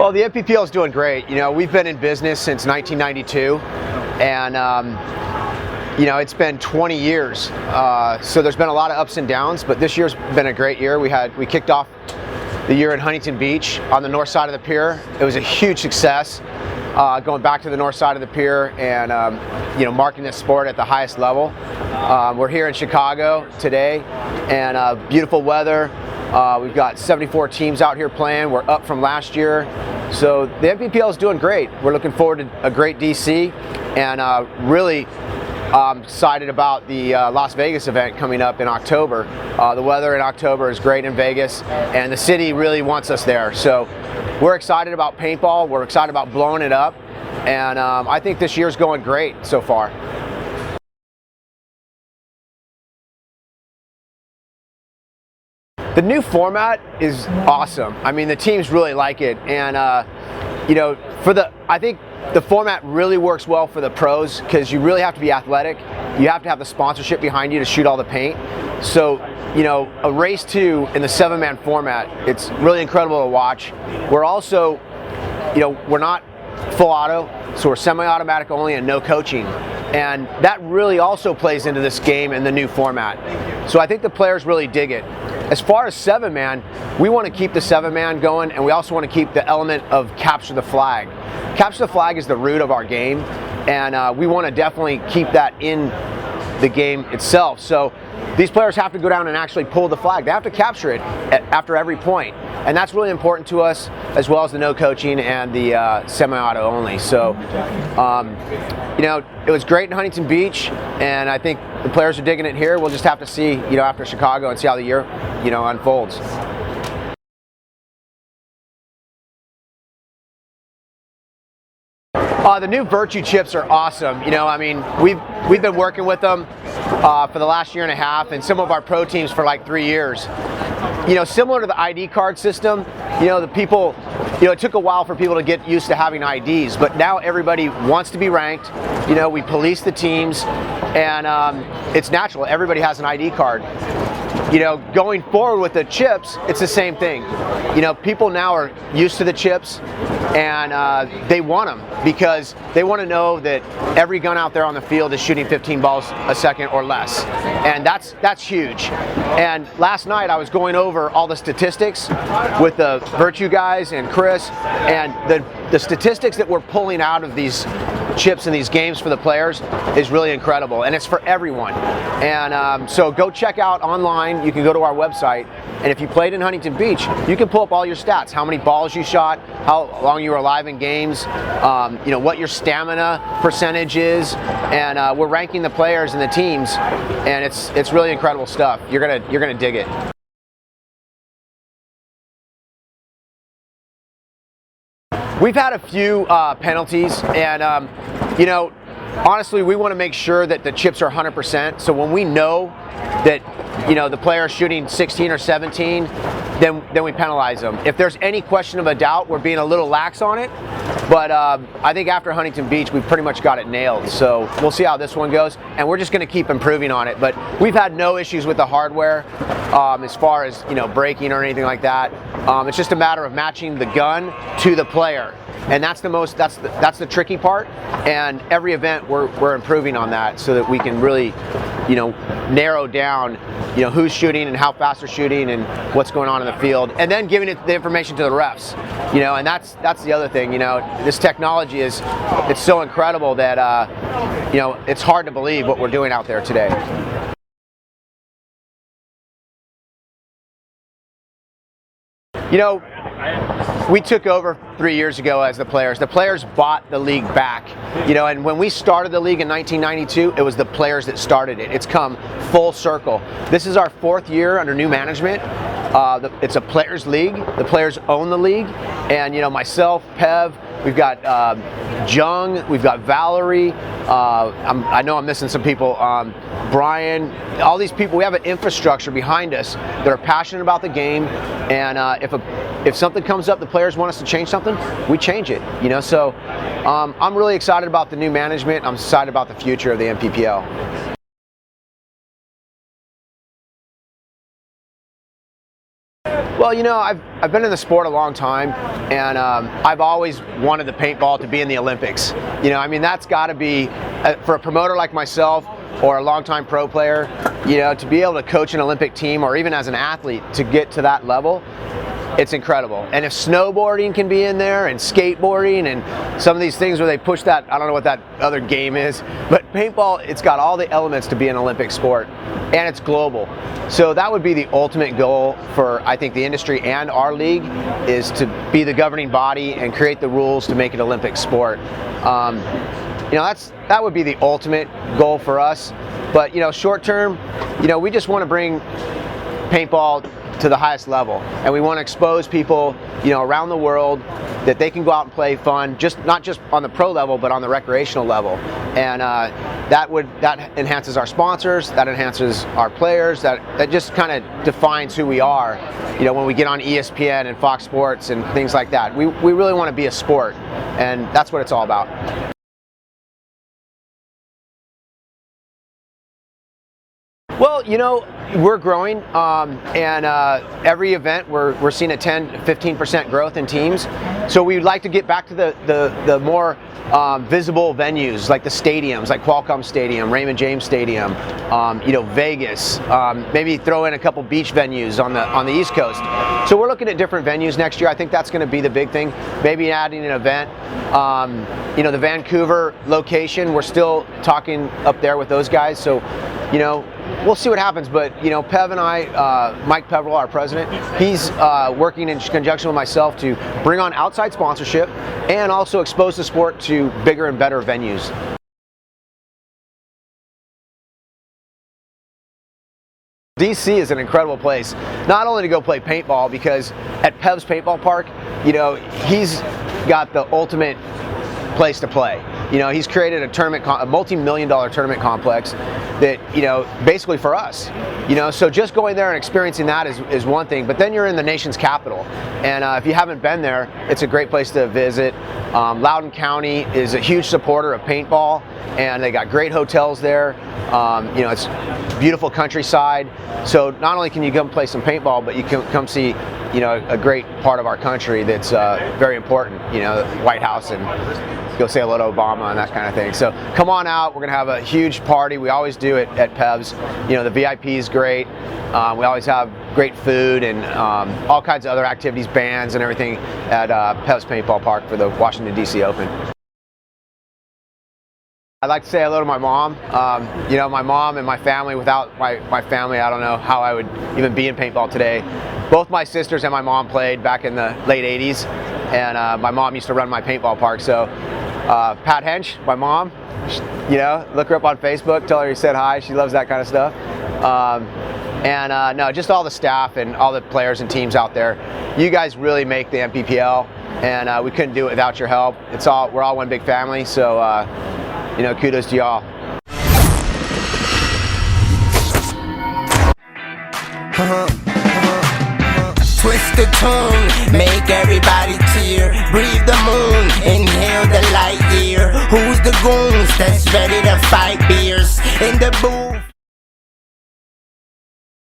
Well, the NPPL is doing great. We've been in business since 1992, and it's been 20 years. So there's been a lot of ups and downs, but this year's been a great year. We kicked off the year in Huntington Beach on the north side of the pier. It was a huge success, going back to the north side of the pier and marking this sport at the highest level. We're here in Chicago today, and beautiful weather. We've got 74 teams out here playing. We're up from last year. So the NPPL is doing great. We're looking forward to a great DC, and really excited about the Las Vegas event coming up in October. The weather in October is great in Vegas, and the city really wants us there. So we're excited about paintball. We're excited about blowing it up, and I think this year's going great so far. The new format is awesome. I mean, the teams really like it, and I think the format really works well for the pros because you really have to be athletic. You have to have the sponsorship behind you to shoot all the paint. So, a race 2 in the 7-man format, it's really incredible to watch. We're also, we're not full auto, so we're semi-automatic only and no coaching. And that really also plays into this game and the new format. So I think the players really dig it. As far as 7-man, we want to keep the 7-man going, and we also want to keep the element of capture the flag. Capture the flag is the root of our game, and we want to definitely keep that in the game itself. So these players have to go down and actually pull the flag. They have to capture it after every point, and that's really important to us, as well as the no coaching and the semi-auto only. So it was great in Huntington Beach, and I think the players are digging it here. We'll just have to see after Chicago and see how the year unfolds. The new Virtue chips are awesome. We've been working with them for the last year and a half, and some of our pro teams for like 3 years. Similar to the ID card system, it took a while for people to get used to having IDs, but now everybody wants to be ranked. We police the teams, and it's natural. Everybody has an ID card. Going forward with the chips, it's the same thing. People now are used to the chips, and they want them because they want to know that every gun out there on the field is shooting 15 balls a second or less, and that's huge. And last night I was going over all the statistics with the Virtue guys and Chris, and the statistics that we're pulling out of these chips in these games for the players is really incredible, and it's for everyone. And so go check out online. You can go to our website, and if you played in Huntington Beach, you can pull up all your stats: how many balls you shot, how long you were alive in games, what your stamina percentage is, and we're ranking the players and the teams, and it's really incredible stuff. You're gonna dig it. We've had a few penalties, and honestly, we want to make sure that the chips are 100%. So when we know that the player is shooting 16 or 17, then we penalize them. If there's any question of a doubt, we're being a little lax on it. But I think after Huntington Beach, we've pretty much got it nailed. So we'll see how this one goes, and we're just going to keep improving on it. But we've had no issues with the hardware as far as breaking or anything like that. It's just a matter of matching the gun to the player, and that's the tricky part. And every event we're improving on that so that we can really narrow down who's shooting and how fast they're shooting and what's going on in the field, and then giving the information to the refs. And that's the other thing. This technology it's so incredible that it's hard to believe what we're doing out there today. We took over 3 years ago as the players. The players bought the league back, and when we started the league in 1992, it was the players that started it. It's come full circle. This is our 4th year under new management. It's a players league. The players own the league, and myself, Pev, we've got Jung, we've got Valerie. I know I'm missing some people. Brian, all these people. We have an infrastructure behind us that are passionate about the game, and if something comes up, the players want us to change something, we change it. So I'm really excited about the new management. I'm excited about the future of the NPPL. Well, you know, I've been in the sport a long time, and I've always wanted the paintball to be in the Olympics. You know, I mean, that's got to be, for a promoter like myself or a longtime pro player, you know, to be able to coach an Olympic team or even as an athlete to get to that level, it's incredible. And if snowboarding can be in there and skateboarding and some of these things where they push that, I don't know what that other game is, but paintball, it's got all the elements to be an Olympic sport, and it's global. So that would be the ultimate goal for, I think, the industry and our league, is to be the governing body and create the rules to make it Olympic sport. You know, that would be the ultimate goal for us. But, you know, short term, you know, we just want to bring paintball to the highest level, and we want to expose people, you know, around the world that they can go out and play fun, not just on the pro level, but on the recreational level. And that enhances our sponsors, that enhances our players, that just kind of defines who we are. You know, when we get on ESPN and Fox Sports and things like that, we really want to be a sport, and that's what it's all about. Well, you know, we're growing, and every event we're seeing a 10-15% growth in teams. So we'd like to get back to the more visible venues, like the stadiums, like Qualcomm Stadium, Raymond James Stadium, you know, Vegas. Maybe throw in a couple beach venues on the East Coast. So we're looking at different venues next year. I think that's going to be the big thing. Maybe adding an event. You know, the Vancouver location, we're still talking up there with those guys. So, you know, we'll see what happens, but, you know, Pev and I, Mike Peverell, our president, he's working in conjunction with myself to bring on outside sponsorship and also expose the sport to bigger and better venues. DC is an incredible place, not only to go play paintball, because at Pev's Paintball Park, you know, he's got the ultimate place to play. You know, he's created a multi-million-dollar tournament complex that, you know, basically for us. You know, so just going there and experiencing that is one thing, but then you're in the nation's capital, and if you haven't been there, it's a great place to visit. Loudoun County is a huge supporter of paintball, and they got great hotels there. You know, it's beautiful countryside, so not only can you come play some paintball, but you can come see, you know, a great part of our country that's very important, you know, the White House, and go say hello to Obama and that kind of thing. So come on out, we're going to have a huge party. We always do it at Pev's. You know, the VIP is great. We always have great food and all kinds of other activities, bands and everything at Pev's Paintball Park for the Washington, D.C. Open. I'd like to say hello to my mom. You know, my mom and my family. Without my family, I don't know how I would even be in paintball today. Both my sisters and my mom played back in the late 80s, and my mom used to run my paintball park. So Pat Hendsch, my mom, you know, look her up on Facebook, tell her you said hi. She loves that kind of stuff. No, just all the staff and all the players and teams out there. You guys really make the NPPL, and we couldn't do it without your help. We're all one big family, so you know, kudos to y'all. Twist the tongue, make everybody tear. Breathe the moon, inhale the light year. Who's the goons that's ready to fight beers in the booth?